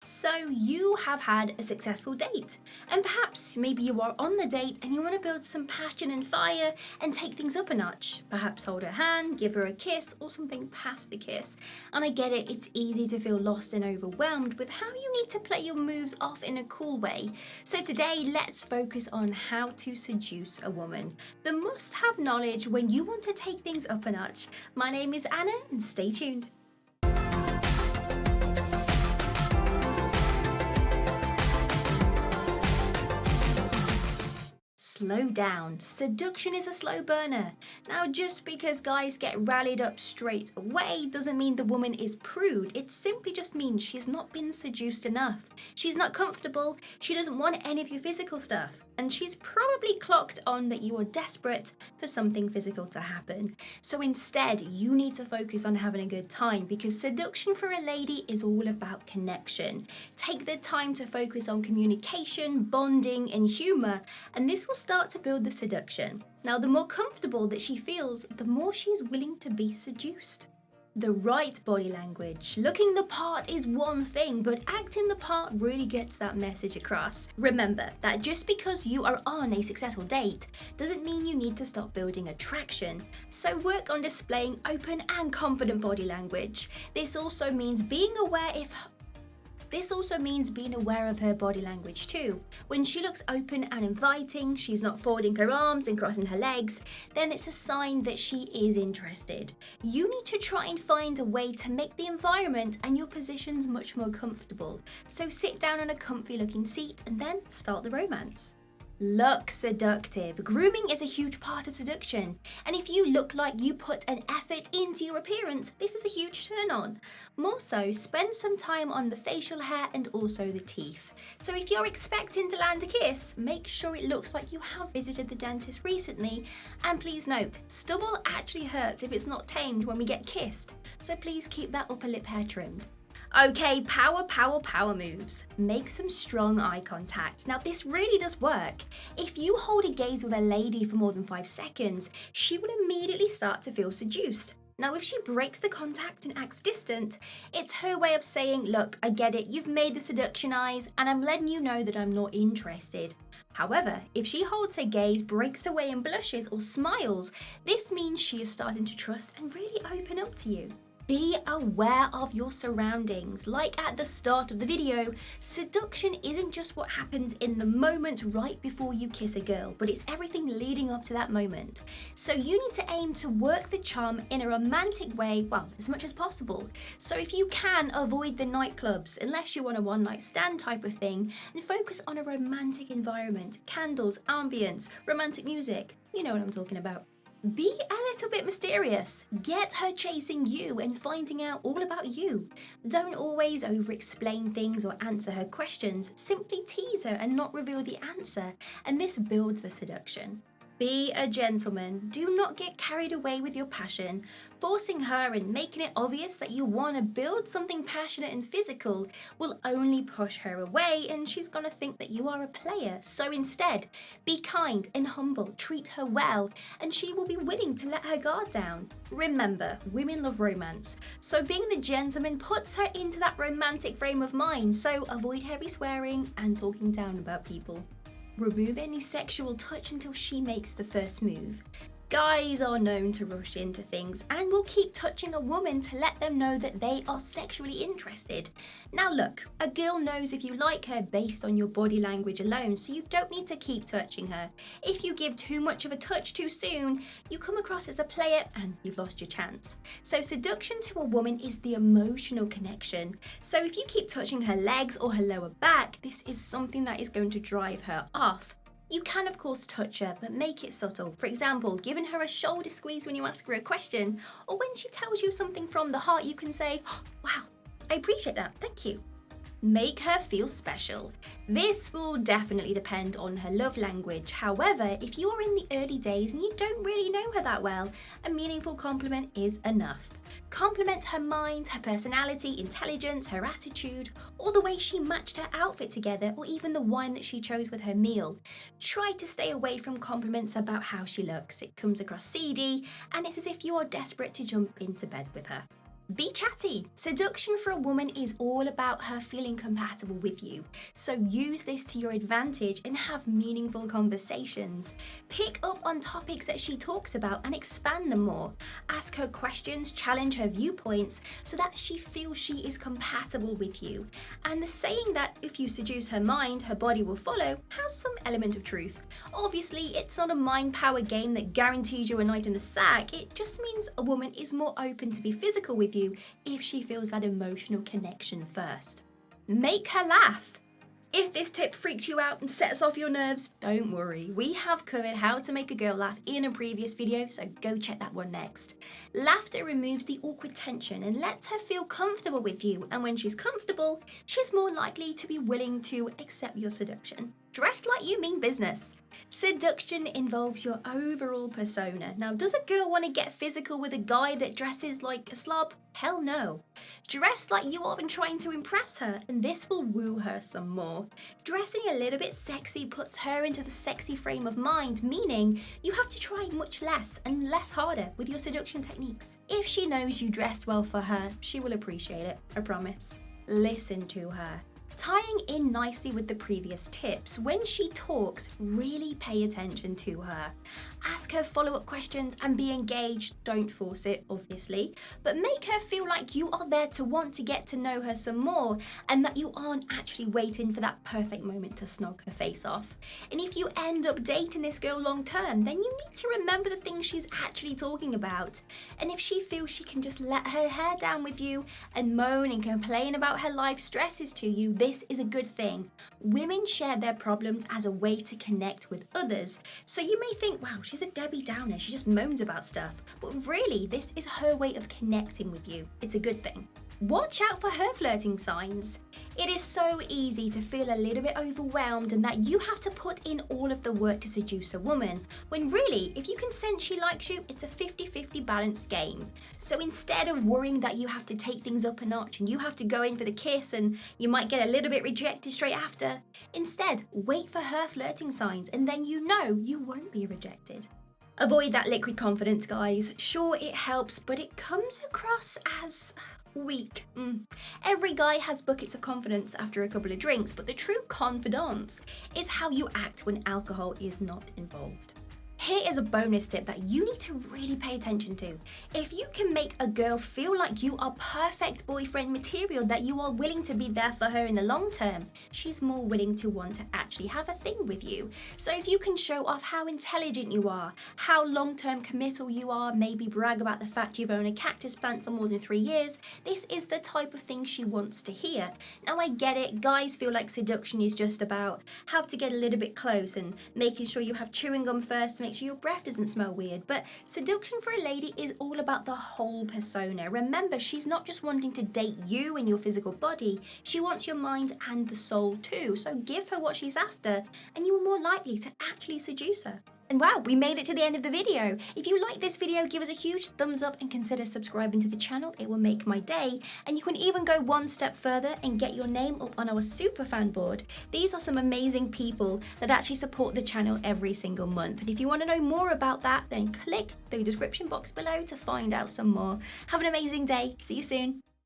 So you have had a successful date, and perhaps maybe you are on the date and you want to build some passion and fire and take things up a notch. Perhaps hold her hand, give her a kiss, or something past the kiss. And I get it, it's easy to feel lost and overwhelmed with how you need to play your moves off in a cool way. So today, let's focus on how to seduce a woman. The must-have knowledge when you want to take things up a notch. My name is Anna, and stay tuned. Slow down. Seduction is a slow burner. Now, just because guys get rallied up straight away doesn't mean the woman is prude. It simply just means she's not been seduced enough. She's not comfortable. She doesn't want any of your physical stuff. And she's probably clocked on that you are desperate for something physical to happen. So instead, you need to focus on having a good time because seduction for a lady is all about connection. Take the time to focus on communication, bonding, and humor, and this will start to build the seduction. Now, the more comfortable that she feels, the more she's willing to be seduced. The right body language. Looking the part is one thing, but acting the part really gets that message across. Remember that just because you are on a successful date doesn't mean you need to stop building attraction. So work on displaying open and confident body language. This also means being aware of her body language too. When she looks open and inviting, she's not folding her arms and crossing her legs, then it's a sign that she is interested. You need to try and find a way to make the environment and your positions much more comfortable. So sit down on a comfy looking seat and then start the romance. Look seductive. Grooming is a huge part of seduction, and if you look like you put an effort into your appearance, this is a huge turn on. More so, spend some time on the facial hair and also the teeth. So if you're expecting to land a kiss, make sure it looks like you have visited the dentist recently, and please note, stubble actually hurts if it's not tamed when we get kissed, so please keep that upper lip hair trimmed. Okay, power moves. Make some strong eye contact. Now, this really does work. If you hold a gaze with a lady for more than 5 seconds, she will immediately start to feel seduced. Now, if she breaks the contact and acts distant, it's her way of saying, look, I get it, you've made the seduction eyes, and I'm letting you know that I'm not interested. However, if she holds her gaze, breaks away and blushes or smiles, this means she is starting to trust and really open up to you. Be aware of your surroundings. Like at the start of the video, seduction isn't just what happens in the moment right before you kiss a girl, but it's everything leading up to that moment. So you need to aim to work the charm in a romantic way, well, as much as possible. So if you can, avoid the nightclubs, unless you want a one-night stand type of thing, and focus on a romantic environment, candles, ambience, romantic music. You know what I'm talking about. Be a little bit mysterious. Get her chasing you and finding out all about you. Don't always over-explain things or answer her questions. Simply tease her and not reveal the answer, and this builds the seduction. Be a gentleman. Do not get carried away with your passion. Forcing her and making it obvious that you want to build something passionate and physical will only push her away, and she's going to think that you are a player. So instead, be kind and humble, treat her well, and she will be willing to let her guard down. Remember, women love romance, so being the gentleman puts her into that romantic frame of mind, so avoid heavy swearing and talking down about people. Remove any sexual touch until she makes the first move. Guys are known to rush into things and will keep touching a woman to let them know that they are sexually interested. Now look, a girl knows if you like her based on your body language alone, so you don't need to keep touching her. If you give too much of a touch too soon, you come across as a player and you've lost your chance. So seduction to a woman is the emotional connection. So if you keep touching her legs or her lower back, this is something that is going to drive her off. You can of course touch her, but make it subtle. For example, giving her a shoulder squeeze when you ask her a question, or when she tells you something from the heart, you can say, oh, wow, I appreciate that, thank you. Make her feel special. This will definitely depend on her love language. However, if you are in the early days and you don't really know her that well, a meaningful compliment is enough. Compliment her mind, her personality, intelligence, her attitude, or the way she matched her outfit together, or even the wine that she chose with her meal. Try to stay away from compliments about how she looks. It comes across seedy, and it's as if you are desperate to jump into bed with her. Be chatty. Seduction for a woman is all about her feeling compatible with you. So use this to your advantage and have meaningful conversations. Pick up on topics that she talks about and expand them more. Ask her questions, challenge her viewpoints so that she feels she is compatible with you. And the saying that if you seduce her mind, her body will follow has some element of truth. Obviously, it's not a mind power game that guarantees you a night in the sack. It just means a woman is more open to be physical with you if she feels that emotional connection first. Make her laugh. If this tip freaked you out and sets off your nerves, don't worry. We have covered how to make a girl laugh in a previous video, so go check that one next. Laughter removes the awkward tension and lets her feel comfortable with you, and when she's comfortable, she's more likely to be willing to accept your seduction. Dress like you mean business. Seduction involves your overall persona. Now, does a girl want to get physical with a guy that dresses like a slob? Hell no. Dress like you are trying to impress her, and this will woo her some more. Dressing a little bit sexy puts her into the sexy frame of mind, meaning you have to try much less and less harder with your seduction techniques. If she knows you dressed well for her, she will appreciate it, I promise. Listen to her. Tying in nicely with the previous tips, when she talks, really pay attention to her. Ask her follow-up questions and be engaged. Don't force it, obviously, but make her feel like you are there to want to get to know her some more and that you aren't actually waiting for that perfect moment to snog her face off. And if you end up dating this girl long term, then you need to remember the things she's actually talking about. And if she feels she can just let her hair down with you and moan and complain about her life stresses to you, this is a good thing. Women share their problems as a way to connect with others. So you may think, wow, she's a Debbie Downer, she just moans about stuff. But really, this is her way of connecting with you. It's a good thing. Watch out for her flirting signs. It is so easy to feel a little bit overwhelmed and that you have to put in all of the work to seduce a woman, when really, if you can sense she likes you, it's a 50-50 balanced game. So instead of worrying that you have to take things up a notch and you have to go in for the kiss and you might get a little bit rejected straight after, instead, wait for her flirting signs and then you know you won't be rejected. Avoid that liquid confidence, guys. Sure, it helps, but it comes across as weak. Every guy has buckets of confidence after a couple of drinks, but the true confidence is how you act when alcohol is not involved. Here is a bonus tip that you need to really pay attention to. If you can make a girl feel like you are perfect boyfriend material, that you are willing to be there for her in the long term, she's more willing to want to actually have a thing with you. So if you can show off how intelligent you are, how long-term committal you are, maybe brag about the fact you've owned a cactus plant for more than 3 years, this is the type of thing she wants to hear. Now I get it, guys feel like seduction is just about how to get a little bit close and making sure you have chewing gum first to make sure your breath doesn't smell weird, but seduction for a lady is all about the whole persona. Remember, she's not just wanting to date you and your physical body, she wants your mind and the soul too. So give her what she's after and you are more likely to actually seduce her. And wow, we made it to the end of the video. If you like this video, give us a huge thumbs up and consider subscribing to the channel. It will make my day. And you can even go one step further and get your name up on our super fan board. These are some amazing people that actually support the channel every single month. And if you want to know more about that, then click the description box below to find out some more. Have an amazing day. See you soon.